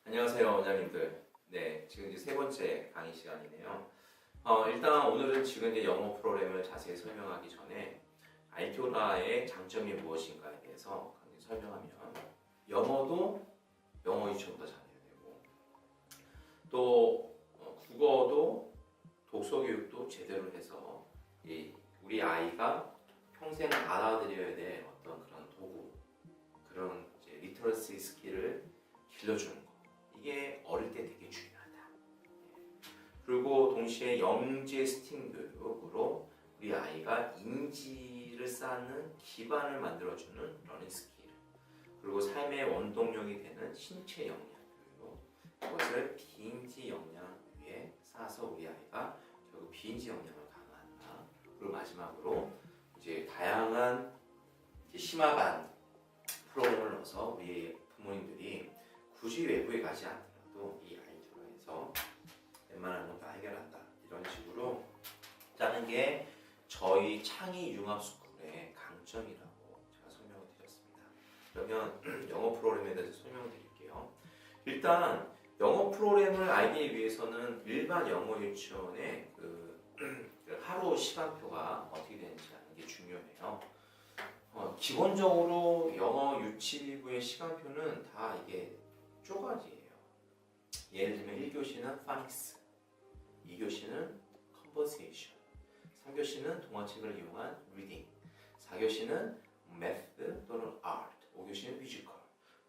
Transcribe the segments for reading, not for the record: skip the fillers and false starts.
안녕하세요, 원장님들. 네, 지금 이제 세 번째 강의 시간이네요. 일단 오늘은 지금 이제 영어 프로그램을 자세히 설명하기 전에 알교라의 장점이 무엇인가에 대해서 강의 설명하면 영어도 영어 유치원보다 잘해야 되고 또 국어도 독서 교육도 제대로 해서 우리 아이가 평생 알아들여야 될 어떤 그런 도구, 그런 이제 리터러시 스킬을 길러주는 거. 이게 어릴 때 되게 중요하다. 그리고 동시에 영재 스팀 교육으로 우리 아이가 인지를 쌓는 기반을 만들어주는 러닝 스킬, 그리고 삶의 원동력이 되는 신체 역량 교육, 그것을 비인지 역량 위에 쌓아서 우리 아이가 결국 비인지 역량을 강화한다. 그리고 마지막으로 이제 다양한 심화반 프로그램을 넣어서 우리 부모님들이 굳이 외부에 가지 않더라도 이 아이디어에서 웬만한 건 다 해결한다. 이런 식으로 짜는 게 저희 창의 융합스쿨의 강점이라고 제가 설명을 드렸습니다. 그러면 영어 프로그램에 대해서 설명을 드릴게요. 일단 영어 프로그램을 알기 위해서는 일반 영어 유치원의 그 하루 시간표가 어떻게 되는지 아는 게 중요해요. 기본적으로 영어 유치부의 시간표는 다 이게 쪼가지예요. 예를 들면 1교시는 phonics, 2교시는 conversation, 3교시는 동화책을 이용한 reading, 4교시는 math 또는 art, 5교시는 musical,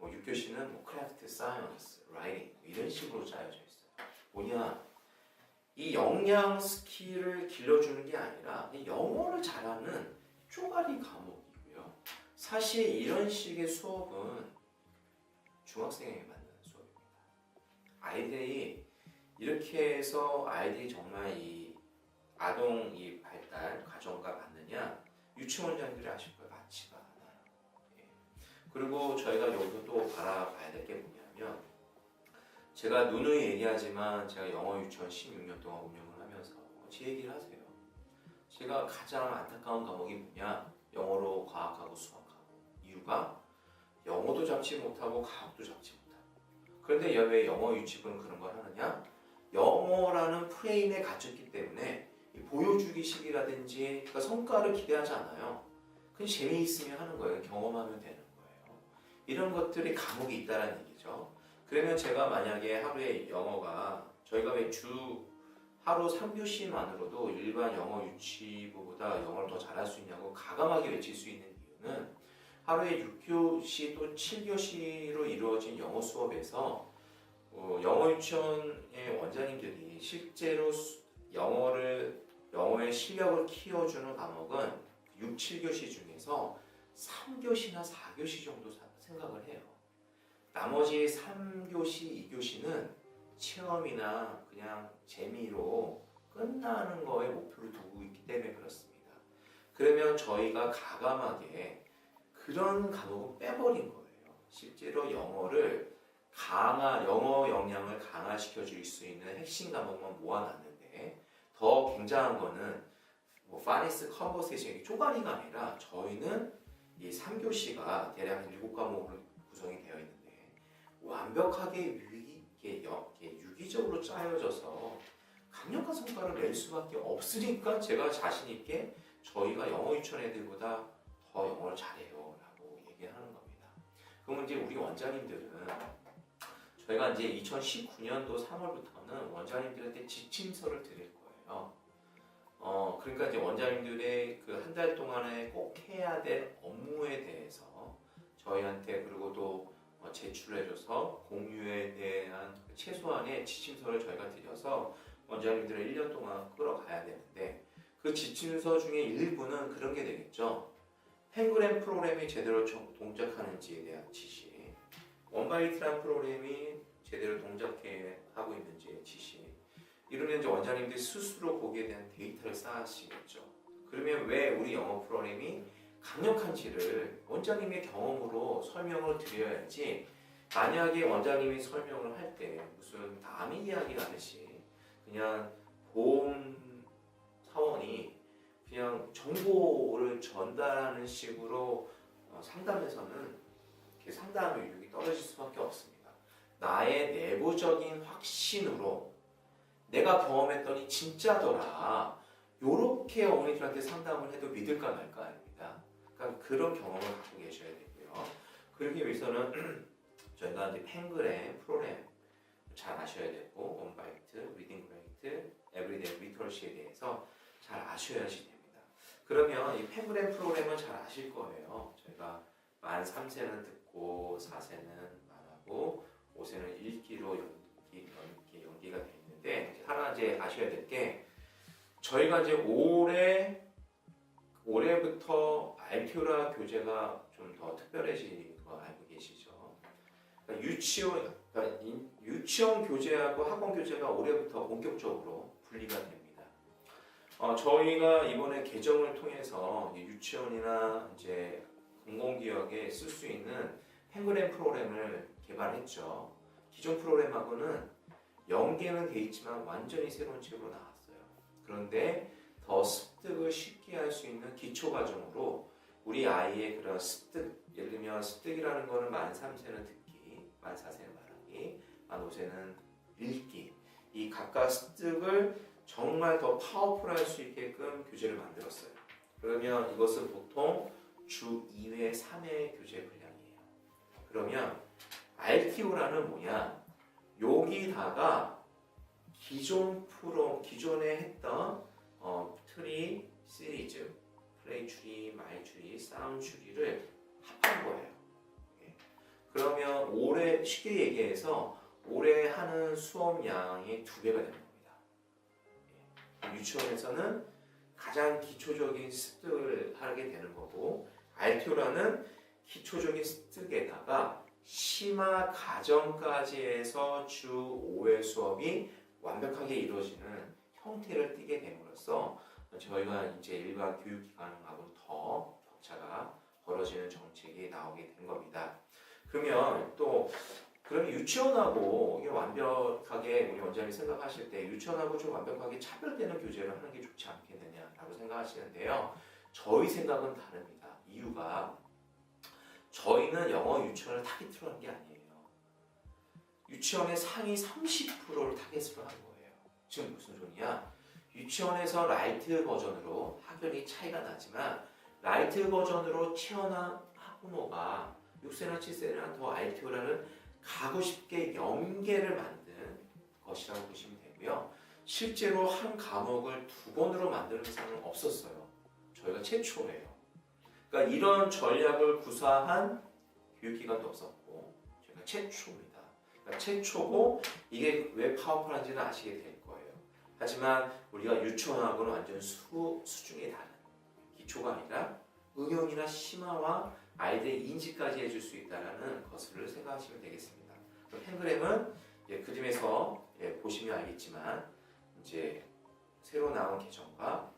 6교시는 craft, science, writing 이런 식으로 짜여져 있어요. 뭐냐? 이 역량 스킬을 길러주는 게 아니라 영어를 잘하는 쪼가리 과목이고요. 사실 이런 식의 수업은 중학생에게 맞는 수업입니다. 아이들이 이렇게 해서 아이들이 정말 이 아동 이 발달 과정과 맞느냐? 유치원장들이 아실 거예요. 맞지가 않아요. 예. 그리고 저희가 여기서 또 바라봐야 될 게 뭐냐면, 제가 누누이 얘기하지만 제가 영어 유치원 16년 동안 운영을 하면서 제 얘기를 하세요. 제가 가장 안타까운 과목이 뭐냐? 영어로 과학하고 수학하고. 이유가 영어도 잡지 못하고 과학도 잡지 못하고. 그런데 왜 영어 유치부는 그런 걸 하느냐? 영어라는 프레임에 갇혔기 때문에 보여주기식이라든지 그러니까 성과를 기대하지 않아요. 그냥 재미있으면 하는 거예요. 경험하면 되는 거예요. 이런 것들이 과목이 있다는 얘기죠. 그러면 제가 만약에 하루에 영어가 저희가 왜 하루 3교시만으로도 일반 영어 유치부보다 영어를 더 잘할 수 있냐고 가감하게 외칠 수 있는 이유는 하루에 6교시 또 7교시로 이루어진 영어 수업에서 영어 유치원의 원장님들이 실제로 영어의 실력을 키워주는 과목은 6, 7교시 중에서 3교시나 4교시 정도 생각을 해요. 나머지 3교시, 2교시는 체험이나 그냥 재미로 끝나는 거에 목표를 두고 있기 때문에 그렇습니다. 그러면 저희가 가감하게 그런 과목은 빼버린 거예요. 실제로 영어 역량을 강화시켜 줄 수 있는 핵심 과목만 모아놨는데, 더 굉장한 거는 phonics, conversation, 쪼가리가 아니라 저희는 이 3교시가 대략 7과목으로 구성이 되어 있는데 완벽하게 유기적으로 짜여져서 강력한 성과를 낼 수밖에 없으니까 제가 자신 있게 저희가 영어 유치원 애들보다 더 영어를 잘해요 라고 얘기하는 겁니다. 그러면 이제 우리 원장님들은 저희가 이제 2019년도 3월부터는 원장님들한테 지침서를 드릴 거예요. 그러니까 이제 원장님들의 그 한 달 동안에 꼭 해야 될 업무에 대해서 저희한테, 그리고 또 제출해줘서 공유에 대한 최소한의 지침서를 저희가 드려서 원장님들을 1년 동안 끌어가야 되는데, 그 지침서 중에 일부는 그런 게 되겠죠. 펜그램 프로그램이 제대로 동작하는지에 대한 지시, 원바이트란 프로그램이 제대로 동작하고 있는지의 지시, 이러면 이제 원장님들이 스스로 거기에 대한 데이터를 쌓으시겠죠. 그러면 왜 우리 영어 프로그램이 강력한지를 원장님의 경험으로 설명을 드려야지, 만약에 원장님이 설명을 할 때 무슨 남의 이야기를 하듯이 그냥 보험 사원이 그냥 정보를 전달하는 식으로 상담에서는 상담 의욕이 떨어질 수밖에 없습니다. 나의 내부적인 확신으로 내가 경험했더니 진짜더라. 요렇게 어머니들한테 상담을 해도 믿을까 말까입니다. 그러니까 그런 경험을 갖고 계셔야 되고요. 그러기 위해서는 저희가 이제 펜그램 프로그램 잘 아셔야 되고 원바이트, 리딩 레이트, 에브리데이 리터러시에 대해서 잘 아셔야지 됩니다. 그러면 이 펜그램 프로그램은 잘 아실 거예요. 저희가 만 3세는 듣고 4세는 말하고 5세는 읽기로 연기가 되어 있는데 하나 이제 아셔야 될 게 저희가 이제 올해부터 알티오라 교재가 좀 더 특별해진 거 알고 계시죠? 그러니까 유치원 교재하고 학원 교재가 올해부터 본격적으로 분리가 됩니다. 저희가 이번에 개정을 통해서 유치원이나 이제 공공기업에 쓸 수 있는 펜그램 프로그램을 개발했죠. 기존 프로그램하고는 연계는 돼 있지만 완전히 새로운 책으로 나왔어요. 그런데 더 습득을 쉽게 할 수 있는 기초 과정으로 우리 아이의 그런 습득, 예를 들면 습득이라는 거는 만 3세는 듣기, 만 4세는 말하기, 만 5세는 읽기, 이 각각 습득을 정말 더 파워풀할 수 있게끔 교재를 만들었어요. 그러면 이것은 보통 주 2회, 3회 교재 분량이에요. 그러면 RTO라는 뭐냐? 여기다가 기존에 했던 트리 시리즈, 플레이 추리, 말 추리, 사운드 추리를 합한 거예요. 그러면 올해 쉽게 얘기해서 올해 하는 수업량의 2배가 되는 겁니다. 유치원에서는 가장 기초적인 습득을 하게 되는 거고 RTO라는 기초적인 습득에다가 심화 과정까지 해서 주 5회 수업이 완벽하게 이루어지는 형태를 띠게 됨으로써 저희가 이제 일반 교육기관하고는 더 격차가 벌어지는 정책이 나오게 된 겁니다. 그러면 그럼 유치원하고 이게 완벽하게 우리 원장님이 생각하실 때 유치원하고 좀 완벽하게 차별되는 교재를 하는 게 좋지 않겠느냐라고 생각하시는데요. 저희 생각은 다릅니다. 이유가 저희는 영어 유치원을 타깃으로 한 게 아니에요. 유치원의 상위 30%를 타깃으로 한 거예요. 지금 무슨 소리냐? 유치원에서 라이트 버전으로 학연이 차이가 나지만 라이트 버전으로 채어난 학부모가 6세나 7세나 더 RTO라는 가고 싶게 연계를 만든 것이라고 보시면 되고요. 실제로 한 과목을 2권으로 만드는 회사는 없었어요. 저희가 최초예요. 그러니까 이런 전략을 구사한 교육기관도 없었고 저희가 최초입니다. 그러니까 최초고 이게 왜 파워풀한지는 아시게 될 거예요. 하지만 우리가 유치원하고는 완전 수준이 다른 기초가 아니라 응용이나 심화와 아이들의 인지까지 해줄 수 있다는 것을 생각하시면 되겠습니다. 펜그램은 그림에서 보시면 알겠지만 이제 새로 나온 개정과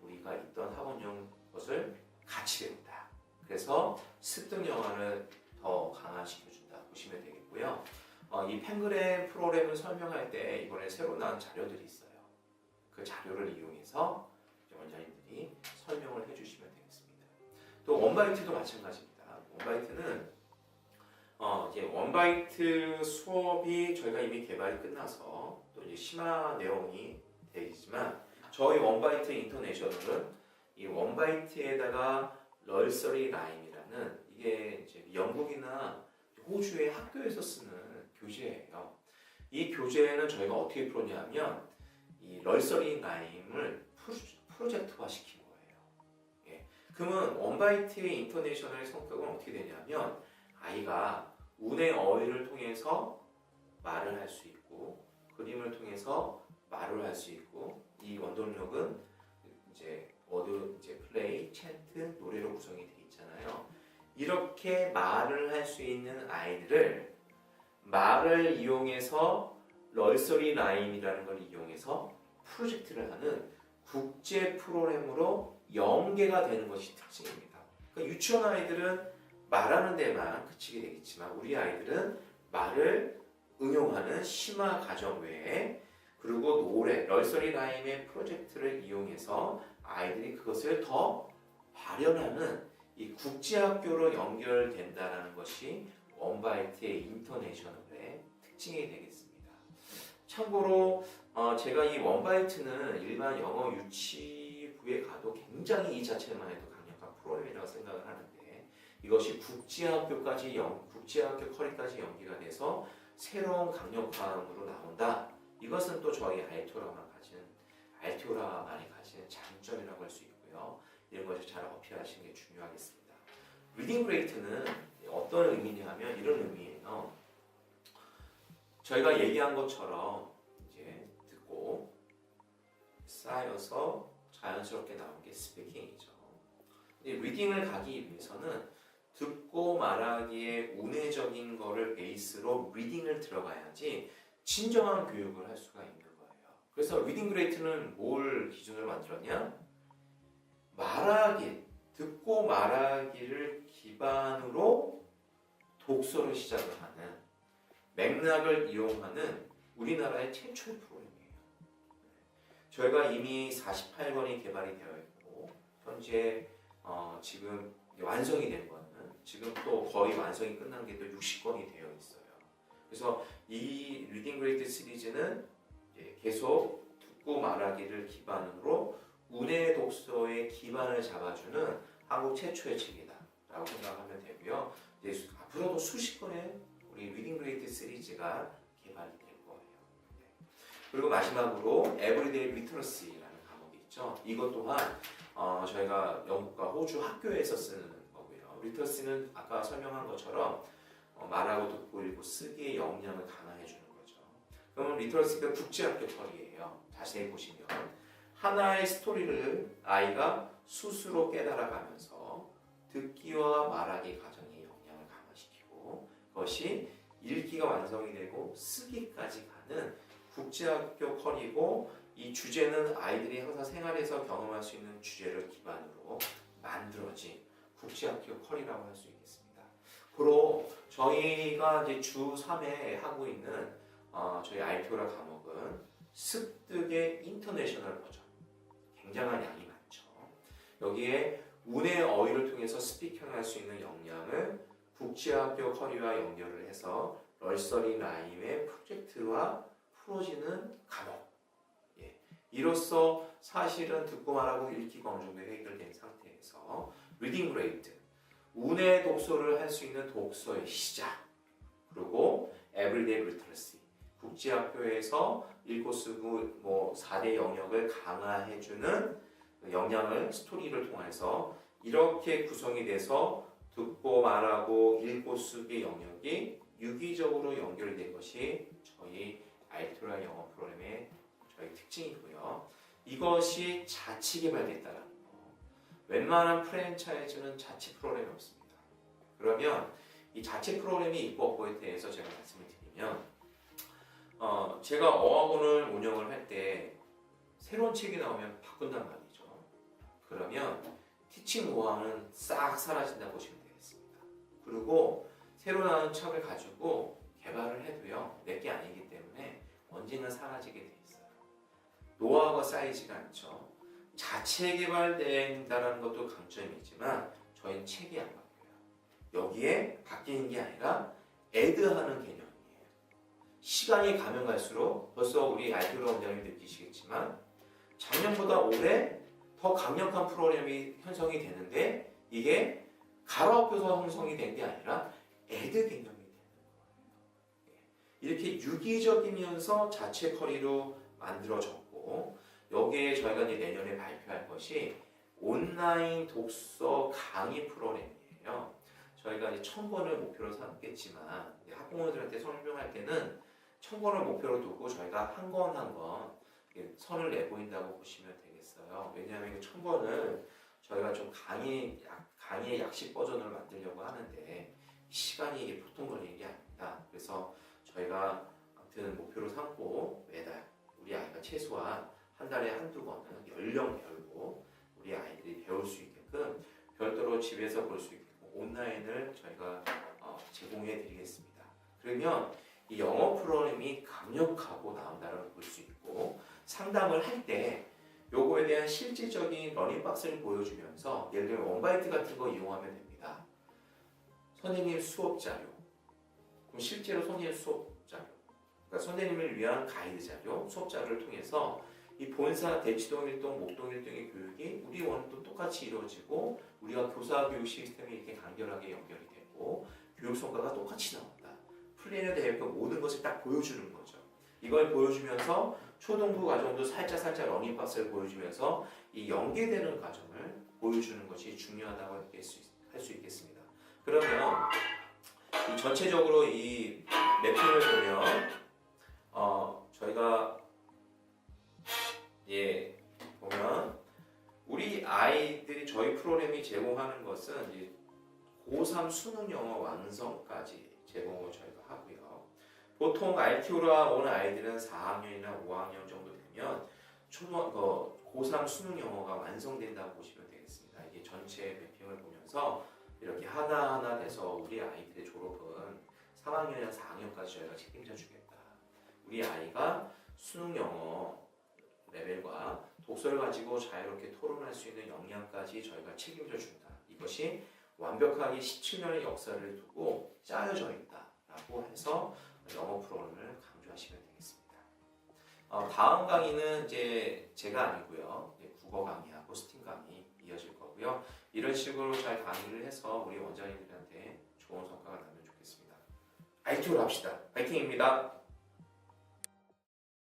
우리가 있던 학원용 것을 같이 배운다. 그래서 습득 영어를 더 강화시켜준다 보시면 되겠고요. 이 펜그램 프로그램을 설명할 때 이번에 새로 나온 자료들이 있어요. 그 자료를 이용해서 원장님들이 설명을 해주시면 되겠습니다. 또 원바이트도 마찬가지입니다. 원바이트는 이제 원바이트 수업이 저희가 이미 개발이 끝나서 또 이제 심화 내용이 되지만 저희 원바이트 인터내셔널은 이 원바이트에다가 널서리 라임이라는 이게 이제 영국이나 호주의 학교에서 쓰는 교재예요. 이 교재는 저희가 어떻게 풀었냐면 이 널서리 라임을 프로젝트화 시킨 거예요. 그러면 원바이트의 인터내셔널의 성격은 어떻게 되냐면 아이가 운의 어휘를 통해서 말을 할 수 있고 그림을 통해서 말을 할 수 있고 이 원동력은 이제 워드, 플레이, 챈트, 노래로 구성이 되어 있잖아요. 이렇게 말을 할 수 있는 아이들을 말을 이용해서 널서리 라임이라는 걸 이용해서 프로젝트를 하는 국제 프로그램으로 연계가 되는 것이 특징입니다. 그러니까 유치원 아이들은 말하는 데만 그치게 되겠지만 우리 아이들은 말을 응용하는 심화 과정 외에 그리고 노래, 널서리 라임의 프로젝트를 이용해서 아이들이 그것을 더 발현하는 이 국제학교로 연결된다는 것이 원바이트의 인터내셔널의 특징이 되겠습니다. 참고로 제가 이 원바이트는 일반 영어 유치부에 가도 굉장히 이 자체만 해도 강력한 프로그램이라고 생각을 하는데 이것이 국제학교 커리까지 연기가 돼서 새로운 강력함으로 나온다. 이것은 또 저희 알티오라만이 가지는 장점이라고 할 수 있고요. 이런 것을 잘 어필하시는 게 중요하겠습니다. 리딩 그레이트는 어떤 의미냐면 이런 의미예요. 저희가 얘기한 것처럼 이제 듣고 쌓여서 자연스럽게 나온 게 스피킹이죠. 리딩을 가기 위해서는 듣고 말하기에 운해적인 거를 베이스로 리딩을 들어가야지 진정한 교육을 할 수가 있는 거예요. 그래서 리딩 그레이트는 뭘 기준으로 만들었냐? 듣고 말하기를 기반으로 독서를 시작을 하는 맥락을 이용하는 우리나라의 최초의 프로그램이에요. 저희가 이미 48권이 개발이 되어 있고 현재 지금 완성이 된 거는 지금 또 거의 완성이 끝난 게 또 60권이 되어 있어요. 그래서 이 리딩 그레이트 시리즈는 계속 듣고 말하기를 기반으로 운해 독서의 기반을 잡아주는 한국 최초의 책이다라고 생각하면 되고요. 이제 앞으로도 수십 권의 우리 리딩 그레이트 시리즈가 개발이 될 거예요. 그리고 마지막으로 에브리데이 리터러시라는 과목이 있죠. 이것 또한 저희가 영국과 호주 학교에서 쓰는 거고요. 리터러시는 아까 설명한 것처럼 말하고 듣고 읽고 쓰기의 역량을 강화해 주는 거죠. 그러면 리터러시가 국제학교 컬이에요. 자세히 보시면 하나의 스토리를 아이가 스스로 깨달아가면서 듣기와 말하기 과정의 역량을 강화시키고 그것이 읽기가 완성이 되고 쓰기까지 가는 국제학교 컬이고 이 주제는 아이들이 항상 생활에서 경험할 수 있는 주제를 기반으로 만들어진 국제학교 컬이라고 할 수 있겠습니다. 그리고 저희가 이제 주 3회 하고 있는 저희 알티오라 과목은 습득의 인터내셔널 버전. 굉장한 양이 많죠. 여기에 운의 어휘를 통해서 스피킹할 수 있는 역량을 국제학교 커리와 연결을 해서 널서리 라임의 프로젝트와 풀어지는 과목. 이로써 사실은 듣고 말하고 읽기가 어느 정도 해결된 상태에서 리딩 그레이트, 운의 독서를 할 수 있는 독서의 시작, 그리고 에브리데이 리터러시, 국제학교에서 읽고 쓰고 4대 영역을 강화해주는 역량을 스토리를 통해서 이렇게 구성이 돼서 듣고 말하고 읽고 쓰기 영역이 유기적으로 연결된 것이 저희 알티오라 영어 프로그램의 저희 특징이고요. 이것이 자치 개발됐다는 거. 웬만한 프랜차이즈는 자치 프로그램이 없습니다. 그러면 이 자치 프로그램이 있고 없고에 대해서 제가 말씀을 드리면 제가 어학원을 운영을 할 때 새로운 책이 나오면 바꾼단 말이죠. 그러면 티칭 노하우는 싹 사라진다고 보시면 되겠습니다. 그리고 새로 나온 책을 가지고 개발을 해도요, 내게 아니기 때문에 언젠가 사라지게 돼 있어요. 노하우가 쌓이지가 않죠. 자체 개발된다는 것도 강점이지만 저희는 책이 안 바뀌어요. 여기에 바뀌는 게 아니라 애드하는 개념이에요. 시간이 가면 갈수록 벌써 우리 알티오라 원장님 느끼시겠지만 작년보다 올해 더 강력한 프로그램이 형성이 되는데 이게 갈아엎혀서 형성이 된 게 아니라 애드 개념이 되는 거예요. 이렇게 유기적이면서 자체 커리로 만들어졌고 여기에 저희가 이제 내년에 발표할 것이 온라인 독서 강의 프로그램이에요. 저희가 이제 1000권을 목표로 삼겠지만 학부모들한테 설명할 때는 1000권을 목표로 두고 저희가 한 권 한 권 선을 내보인다고 보시면 되겠어요. 왜냐하면 1000권을 저희가 좀 강의의 약식 버전을 만들려고 하는데 시간이 이게 보통 걸리는 게 아닙니다. 그래서 저희가 아무튼 목표로 삼고 매달 우리 아이가 최소한 한 달에 한두 권은 연령 별로 우리 아이들이 배울 수 있게끔 별도로 집에서 볼 수 있게끔 온라인을 저희가 제공해 드리겠습니다. 그러면 이 영어 프로그램이 강력하고 나온다는 걸 볼 수 있고 상담을 할 때 요거에 대한 실질적인 러닝박스를 보여주면서 예를 들면 원바이트 같은 거 이용하면 됩니다. 선생님 수업 자료, 그럼 실제로 선생님 수업 자료, 그러니까 선생님을 위한 가이드 자료, 수업 자료를 통해서 이 본사 대치동 일동, 목동 일동의 교육이 우리 원도 똑같이 이루어지고 우리가 교사 교육 시스템이 이렇게 간결하게 연결이 되고 교육 성과가 똑같이 나온다. 플레이어 대회과 모든 것을 딱 보여주는 거죠. 이걸 보여주면서 초등부 과정도 살짝 러닝박스를 보여주면서 이 연계되는 과정을 보여주는 것이 중요하다고 할 수 있겠습니다. 그러면 이 전체적으로 이 매핑을 보면 저희가 보면 우리 아이들이 저희 프로그램이 제공하는 것은 이제 고3 수능 영어 완성까지 제공을 저희가 하고요. 보통 RTO라 오는 아이들은 4학년이나 5학년 정도 되면 고3 수능 영어가 완성된다고 보시면 되겠습니다. 이게 전체 매핑을 보면서 이렇게 하나하나 돼서 우리 아이들의 졸업은 3학년이나 4학년까지 저희가 책임져 주겠다. 우리 아이가 수능 영어 레벨과 독서를 가지고 자유롭게 토론할 수 있는 역량까지 저희가 책임져 준다. 이것이 완벽하게 17년의 역사를 두고 짜여져 있다라고 해서 영어 프로그램을 강조하시면 되겠습니다. 다음 강의는 이제 제가 아니고요. 국어 강의하고 스팅 강의 이어질 거고요. 이런 식으로 잘 강의를 해서 우리 원장님들한테 좋은 성과가 나면 좋겠습니다. ITO로 합시다. 파이팅입니다.